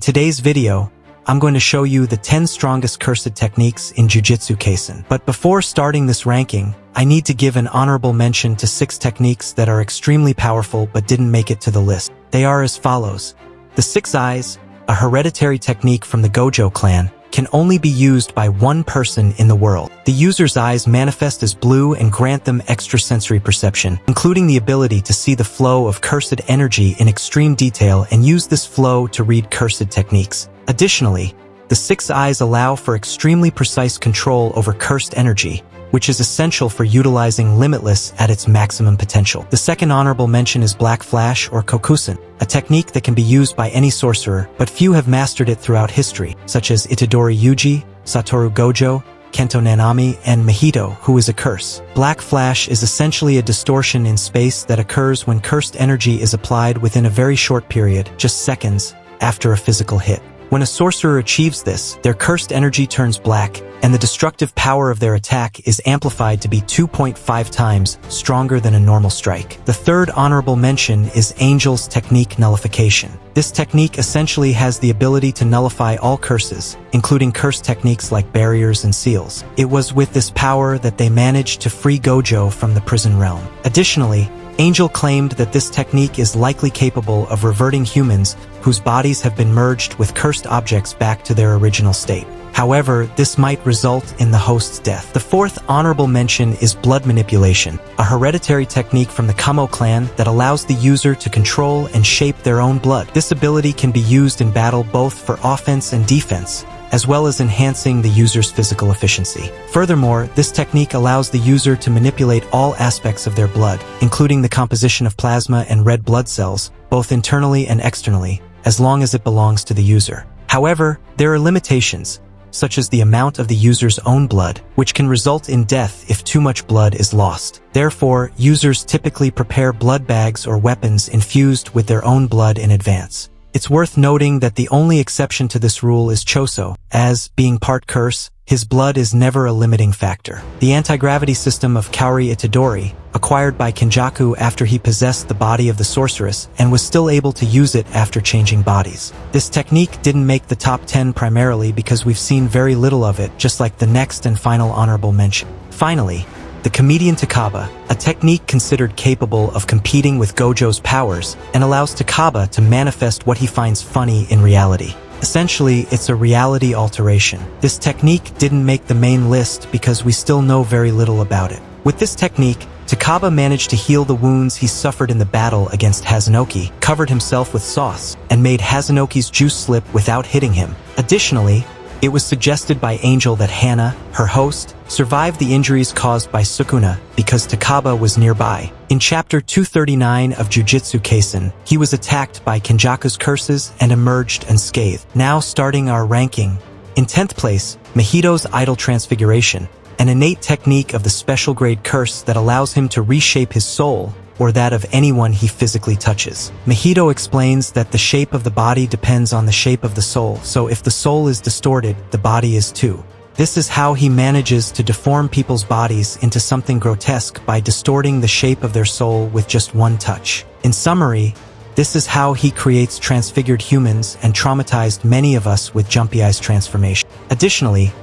today's video, I'm going to show you the 10 strongest cursed techniques in Jujutsu Kaisen. But before starting this ranking, I need to give an honorable mention to 6 techniques that are extremely powerful but didn't make it to the list. They are as follows. The 6 Eyes, a hereditary technique from the Gojo clan, can only be used by one person in the world. The user's eyes manifest as blue and grant them extrasensory perception, including the ability to see the flow of cursed energy in extreme detail and use this flow to read cursed techniques. Additionally, the 6 Eyes allow for extremely precise control over cursed energy, which is essential for utilizing Limitless at its maximum potential. The second honorable mention is Black Flash or Kokusen, a technique that can be used by any sorcerer, but few have mastered it throughout history, such as Itadori Yuji, Satoru Gojo, Kento Nanami, and Mahito, who is a curse. Black Flash is essentially a distortion in space that occurs when cursed energy is applied within a very short period, just seconds, after a physical hit. When a sorcerer achieves this, their cursed energy turns black, and the destructive power of their attack is amplified to be 2.5 times stronger than a normal strike. The third honorable mention is Angel's Technique Nullification. This technique essentially has the ability to nullify all curses, including curse techniques like barriers and seals. It was with this power that they managed to free Gojo from the prison realm. Additionally, Angel claimed that this technique is likely capable of reverting humans whose bodies have been merged with cursed objects back to their original state. However, this might result in the host's death. The fourth honorable mention is Blood Manipulation, a hereditary technique from the Kamo clan that allows the user to control and shape their own blood. This ability can be used in battle both for offense and defense, as well as enhancing the user's physical efficiency. Furthermore, this technique allows the user to manipulate all aspects of their blood, including the composition of plasma and red blood cells, both internally and externally, as long as it belongs to the user. However, there are limitations, such as the amount of the user's own blood, which can result in death if too much blood is lost. Therefore, users typically prepare blood bags or weapons infused with their own blood in advance. It's worth noting that the only exception to this rule is Choso, as, being part curse, his blood is never a limiting factor. The anti-gravity system of Kaori Itadori, acquired by Kenjaku after he possessed the body of the sorceress and was still able to use it after changing bodies. This technique didn't make the top 10 primarily because we've seen very little of it, just like the next and final honorable mention. Finally, the Comedian Takaba, a technique considered capable of competing with Gojo's powers, and allows Takaba to manifest what he finds funny in reality. Essentially, it's a reality alteration. This technique didn't make the main list because we still know very little about it. With this technique, Takaba managed to heal the wounds he suffered in the battle against Hazunoki, covered himself with sauce, and made Hazunoki's juice slip without hitting him. Additionally, it was suggested by Angel that Hana, her host, survived the injuries caused by Sukuna because Takaba was nearby. In Chapter 239 of Jujutsu Kaisen, he was attacked by Kenjaku's curses and emerged unscathed. Now starting our ranking. In 10th place, Mahito's Idol Transfiguration, an innate technique of the special grade curse that allows him to reshape his soul or that of anyone he physically touches. Mahito explains that the shape of the body depends on the shape of the soul, so if the soul is distorted, the body is too. This is how he manages to deform people's bodies into something grotesque by distorting the shape of their soul with just one touch. In summary, this is how he creates transfigured humans and traumatized many of us with Jumpy Eyes transformation. Additionally,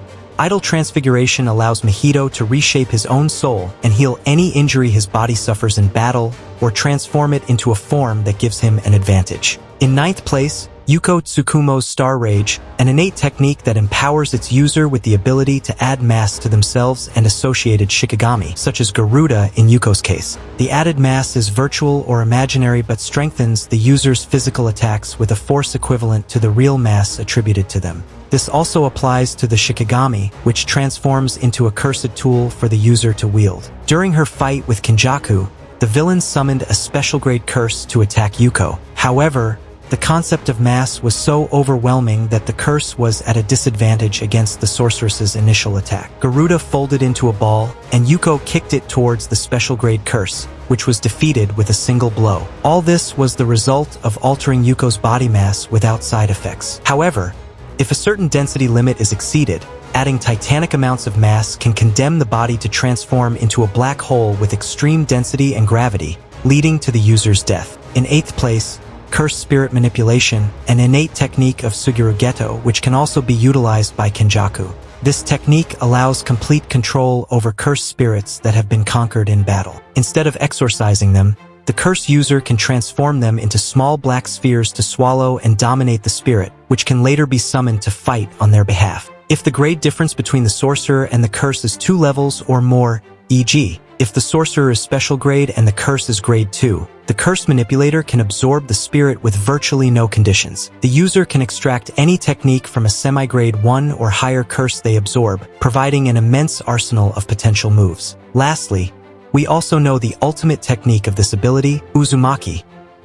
Idol Transfiguration allows Mahito to reshape his own soul and heal any injury his body suffers in battle or transform it into a form that gives him an advantage. In 9th place, Yuko Tsukumo's Star Rage, an innate technique that empowers its user with the ability to add mass to themselves and associated shikigami, such as Garuda in Yuko's case. The added mass is virtual or imaginary but strengthens the user's physical attacks with a force equivalent to the real mass attributed to them. This also applies to the Shikigami, which transforms into a cursed tool for the user to wield. During her fight with Kenjaku, the villain summoned a special grade curse to attack Yuko. However, the concept of mass was so overwhelming that the curse was at a disadvantage against the sorceress's initial attack. Garuda folded into a ball, and Yuko kicked it towards the special grade curse, which was defeated with a single blow. All this was the result of altering Yuko's body mass without side effects. However, if a certain density limit is exceeded, adding titanic amounts of mass can condemn the body to transform into a black hole with extreme density and gravity, leading to the user's death. In 8th place, Cursed Spirit Manipulation, an innate technique of Sugirugeto which can also be utilized by Kenjaku. This technique allows complete control over cursed spirits that have been conquered in battle. Instead of exorcising them, the curse user can transform them into small black spheres to swallow and dominate the spirit, which can later be summoned to fight on their behalf. If the grade difference between the sorcerer and the curse is 2 levels or more, e.g., if the sorcerer is special grade and the curse is grade 2, the curse manipulator can absorb the spirit with virtually no conditions. The user can extract any technique from a semi-grade 1 or higher curse they absorb, providing an immense arsenal of potential moves. Lastly, we also know the ultimate technique of this ability, Uzumaki,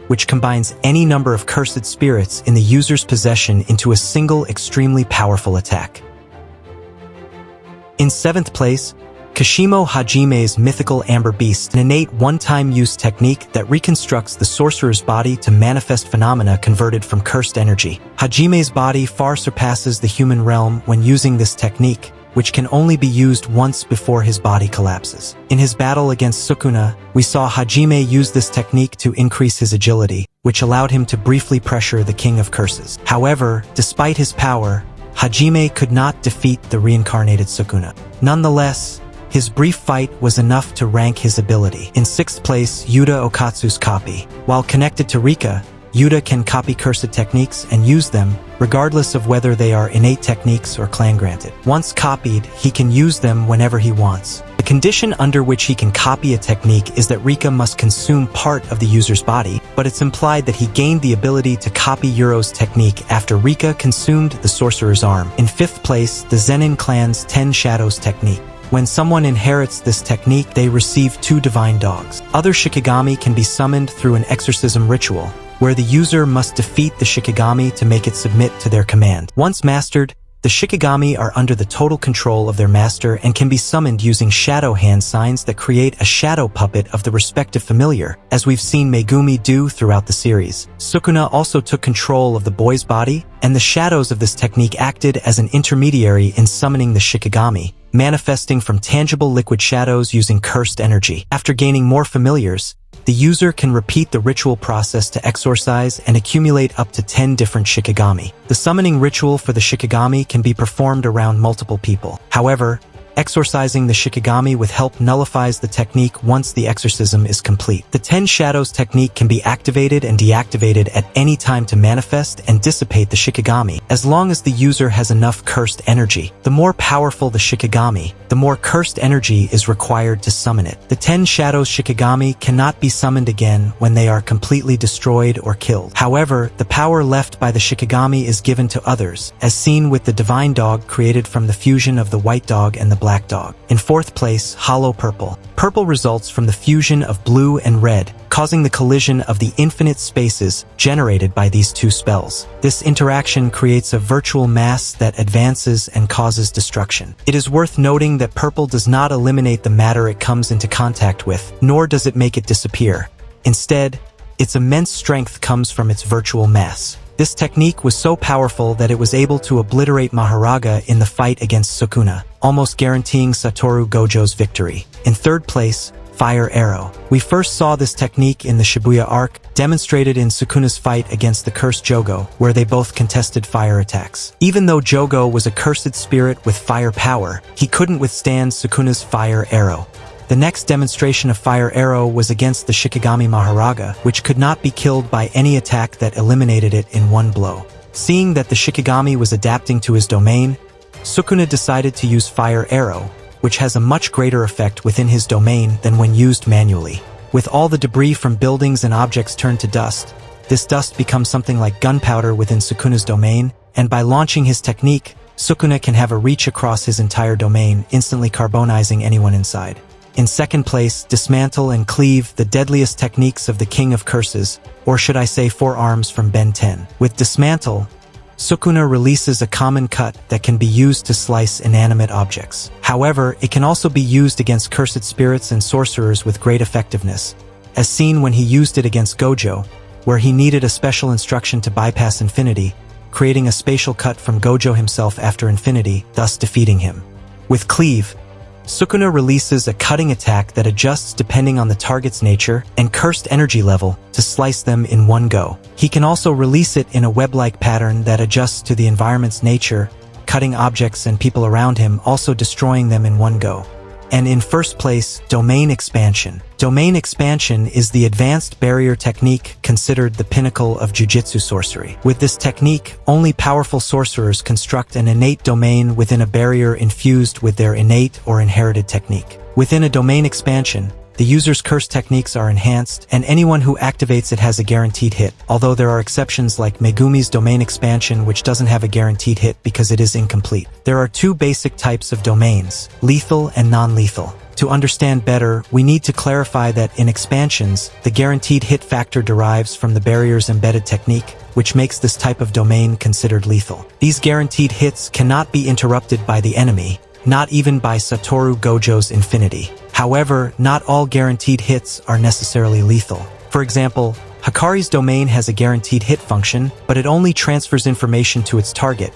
which combines any number of cursed spirits in the user's possession into a single extremely powerful attack. In 7th place, Kashimo Hajime's Mythical Amber Beast, an innate one-time use technique that reconstructs the sorcerer's body to manifest phenomena converted from cursed energy. Hajime's body far surpasses the human realm when using this technique, which can only be used once before his body collapses. In his battle against Sukuna, we saw Hajime use this technique to increase his agility, which allowed him to briefly pressure the King of Curses. However, despite his power, Hajime could not defeat the reincarnated Sukuna. Nonetheless, his brief fight was enough to rank his ability. In 6th place, Yuta Okatsu's Copy. While connected to Rika, Yuta can copy cursed techniques and use them, regardless of whether they are innate techniques or clan-granted. Once copied, he can use them whenever he wants. The condition under which he can copy a technique is that Rika must consume part of the user's body, but it's implied that he gained the ability to copy Yuro's technique after Rika consumed the sorcerer's arm. In 5th place, the Zenin clan's 10 Shadows technique. When someone inherits this technique, they receive 2 divine dogs. Other Shikigami can be summoned through an exorcism ritual, where the user must defeat the Shikigami to make it submit to their command. Once mastered, the Shikigami are under the total control of their master and can be summoned using shadow hand signs that create a shadow puppet of the respective familiar, as we've seen Megumi do throughout the series. Sukuna also took control of the boy's body, and the shadows of this technique acted as an intermediary in summoning the Shikigami, manifesting from tangible liquid shadows using cursed energy. After gaining more familiars, the user can repeat the ritual process to exorcise and accumulate up to 10 different Shikigami. The summoning ritual for the Shikigami can be performed around multiple people. However, exorcising the Shikigami with help nullifies the technique once the exorcism is complete. The 10 Shadows technique can be activated and deactivated at any time to manifest and dissipate the Shikigami, as long as the user has enough cursed energy. The more powerful the Shikigami, the more cursed energy is required to summon it. The 10 Shadows Shikigami cannot be summoned again when they are completely destroyed or killed. However, the power left by the Shikigami is given to others, as seen with the Divine Dog created from the fusion of the White Dog and the Black Dog. In 4th place, Hollow Purple. Purple results from the fusion of blue and red, causing the collision of the infinite spaces generated by these 2 spells. This interaction creates a virtual mass that advances and causes destruction. It is worth noting that purple does not eliminate the matter it comes into contact with, nor does it make it disappear. Instead, its immense strength comes from its virtual mass. This technique was so powerful that it was able to obliterate Maharaga in the fight against Sukuna, almost guaranteeing Satoru Gojo's victory. In 3rd place, Fire Arrow. We first saw this technique in the Shibuya arc, demonstrated in Sukuna's fight against the cursed Jogo, where they both contested fire attacks. Even though Jogo was a cursed spirit with fire power, he couldn't withstand Sukuna's Fire Arrow. The next demonstration of Fire Arrow was against the Shikigami Maharaga, which could not be killed by any attack that eliminated it in one blow. Seeing that the Shikigami was adapting to his domain, Sukuna decided to use Fire Arrow, which has a much greater effect within his domain than when used manually. With all the debris from buildings and objects turned to dust, this dust becomes something like gunpowder within Sukuna's domain, and by launching his technique, Sukuna can have a reach across his entire domain, instantly carbonizing anyone inside. In 2nd place, Dismantle and Cleave, the deadliest techniques of the King of Curses, or should I say 4 arms from Ben 10. With Dismantle, Sukuna releases a common cut that can be used to slice inanimate objects. However, it can also be used against cursed spirits and sorcerers with great effectiveness, as seen when he used it against Gojo, where he needed a special instruction to bypass Infinity, creating a spatial cut from Gojo himself after Infinity, thus defeating him. With Cleave, Sukuna releases a cutting attack that adjusts depending on the target's nature and cursed energy level to slice them in one go. He can also release it in a web-like pattern that adjusts to the environment's nature, cutting objects and people around him, also destroying them in one go. And in first place, Domain Expansion. Domain Expansion is the advanced barrier technique considered the pinnacle of Jujutsu sorcery. With this technique, only powerful sorcerers construct an innate domain within a barrier infused with their innate or inherited technique. Within a domain expansion, the user's curse techniques are enhanced, and anyone who activates it has a guaranteed hit, although there are exceptions like Megumi's domain expansion, which doesn't have a guaranteed hit because it is incomplete. There are two basic types of domains, lethal and non-lethal. To understand better, we need to clarify that in expansions, the guaranteed hit factor derives from the barrier's embedded technique, which makes this type of domain considered lethal. These guaranteed hits cannot be interrupted by the enemy, not even by Satoru Gojo's Infinity. However, not all guaranteed hits are necessarily lethal. For example, Hikari's domain has a guaranteed hit function, but it only transfers information to its target,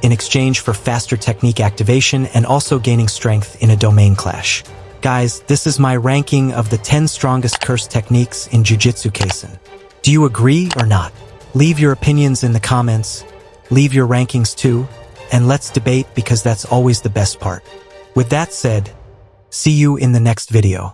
in exchange for faster technique activation and also gaining strength in a domain clash. Guys, this is my ranking of the 10 strongest curse techniques in Jujutsu Kaisen. Do you agree or not? Leave your opinions in the comments, leave your rankings too, and let's debate because that's always the best part. With that said, see you in the next video.